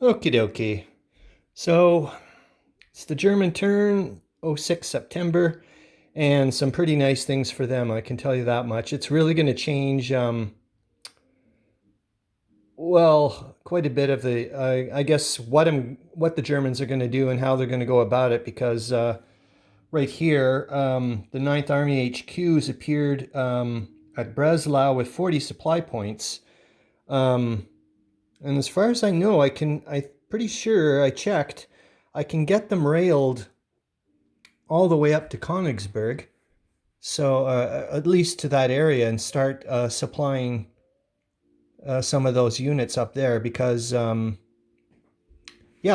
Okie dokie. So it's the German turn, '06 September, and some pretty nice things for them. I can tell you that much. It's really going to change, well, quite a bit of I guess, what the Germans are going to do and how they're going to go about it. Because right here, the Ninth Army HQs appeared at Breslau with 40 supply points. Um, And as far as I know, I'm pretty sure I checked, I can get them railed all the way up to Königsberg. So at least to that area and start supplying some of those units up there because, yeah,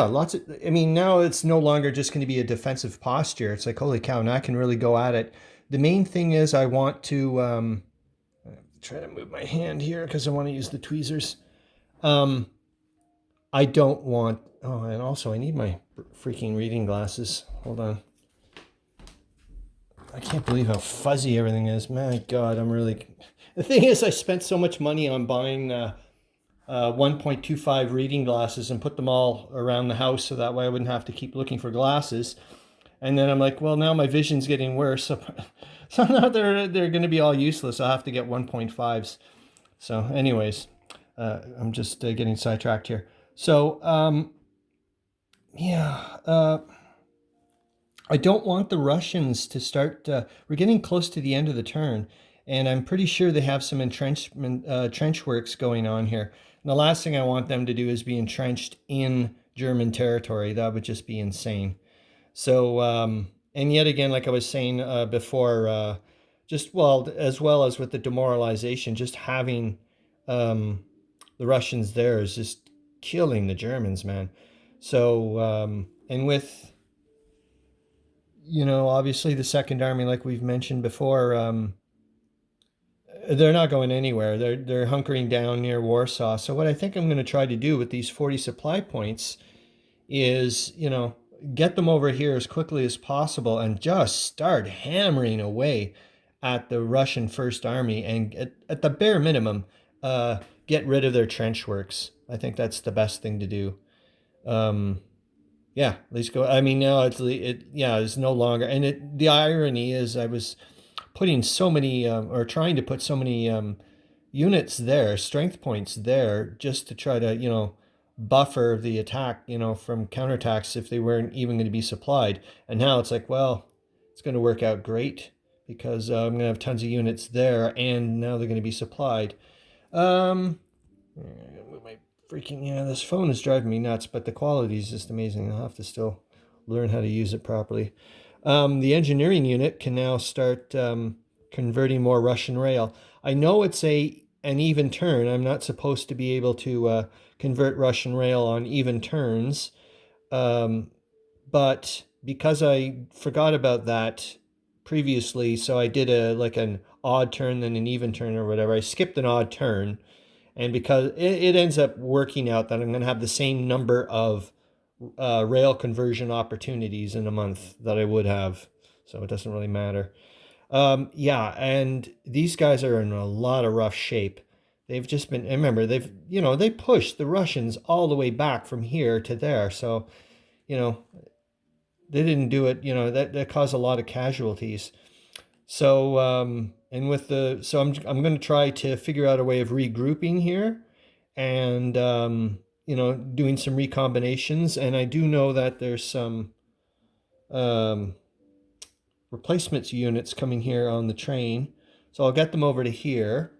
I mean, now it's no longer just going to be a defensive posture. It's like, holy cow, now I can really go at it. The main thing is I want to try to move my hand here because I want to use the tweezers. Um, I don't want. Oh, and also I need my freaking reading glasses. Hold on. I can't believe how fuzzy everything is. My God, I'm really. The thing is, I spent so much money on buying 1.25 reading glasses and put them all around the house so that way I wouldn't have to keep looking for glasses. And then I'm like, well, now my vision's getting worse. So now they're going to be all useless. I'll have to get 1.5s. So, anyways, I'm just getting sidetracked here. So, yeah, I don't want the Russians to start. We're getting close to the end of the turn, and I'm pretty sure they have some trench works going on here. And the last thing I want them to do is be entrenched in German territory. That would just be insane. So, and yet again, like I was saying before, just as well as with the demoralization, just having the Russians there is just killing the Germans, man. So, and with, obviously the Second Army, like we've mentioned before, they're not going anywhere. They're hunkering down near Warsaw. So what I think I'm going to try to do with these 40 supply points is, get them over here as quickly as possible and just start hammering away at the Russian First Army and at the bare minimum, get rid of their trench works. I think that's the best thing to do. Um, yeah, at least go. I mean, now it's no longer. And the irony is, I was putting so many, or trying to put so many units there, strength points there, just to try to, buffer the attack, from counterattacks if they weren't even going to be supplied. And now it's like, well, it's going to work out great because I'm going to have tons of units there, and now they're going to be supplied. I'm gonna move my freaking, yeah, this phone is driving me nuts, but the quality is just amazing. I'll have to still learn how to use it properly. The engineering unit can now start converting more Russian rail. I know it's an even turn. I'm not supposed to be able to convert Russian rail on even turns, but because I forgot about that previously, so I did an odd turn then an even turn or whatever. I skipped an odd turn, and because it ends up working out that I'm going to have the same number of rail conversion opportunities in a month that I would have, so it doesn't really matter. Yeah, and these guys are in a lot of rough shape. They've just been, remember, they pushed the Russians all the way back from here to there. So, they didn't do it, that caused a lot of casualties. So, so I'm going to try to figure out a way of regrouping here and, doing some recombinations. And I do know that there's some, replacements units coming here on the train. So I'll get them over to here.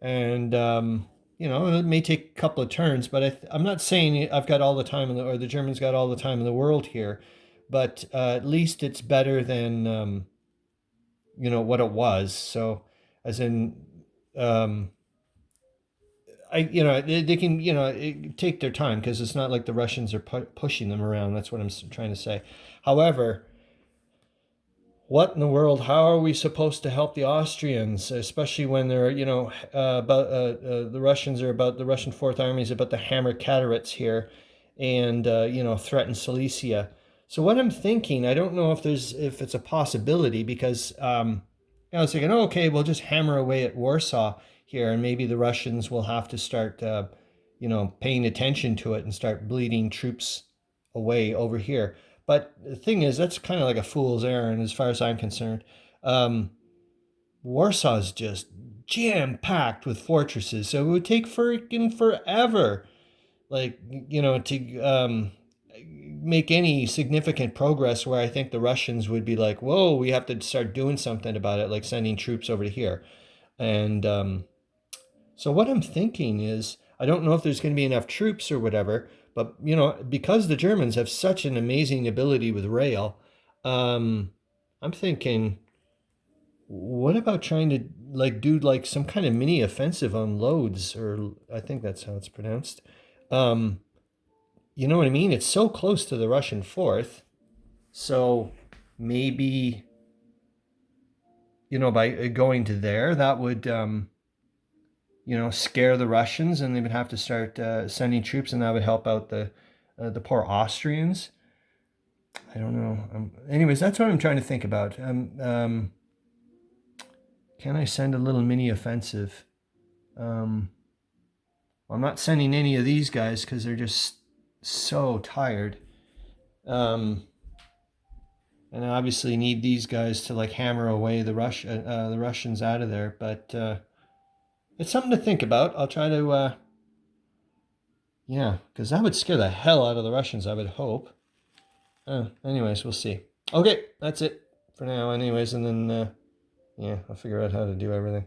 And, it may take a couple of turns, but I'm not saying I've got all the time or the Germans got all the time in the world here, but at least it's better than, what it was. So as in, they can, take their time because it's not like the Russians are pushing them around. That's what I'm trying to say. However, what in the world? How are we supposed to help the Austrians, especially when they're, the Russians are about the Russian Fourth Army is about to hammer Katowice here, and threaten Silesia. So what I'm thinking, I don't know if it's a possibility because I was thinking, oh, okay, we'll just hammer away at Warsaw here, and maybe the Russians will have to start, paying attention to it and start bleeding troops away over here. But the thing is, that's kind of like a fool's errand as far as I'm concerned. Um, Warsaw's just jam packed with fortresses, so it would take freaking forever, like to make any significant progress. Where I think the Russians would be like, "Whoa, we have to start doing something about it, like sending troops over to here." And so what I'm thinking is, I don't know if there's going to be enough troops or whatever, but because the Germans have such an amazing ability with rail, I'm thinking, what about trying to like do like some kind of mini offensive on Lodz, or I think that's how it's pronounced. Um, you know what I mean? It's so close to the Russian fourth, so maybe by going to there, that would scare the Russians, and they would have to start sending troops, and that would help out the poor Austrians. I don't know. Anyways, that's what I'm trying to think about. Can I send a little mini offensive? I'm not sending any of these guys because they're just so tired. And I obviously need these guys to like hammer away the Russians out of there. But it's something to think about. I'll try to, yeah, because that would scare the hell out of the Russians, I would hope. Anyways, we'll see. Okay, that's it for now anyways. And then, yeah, I'll figure out how to do everything.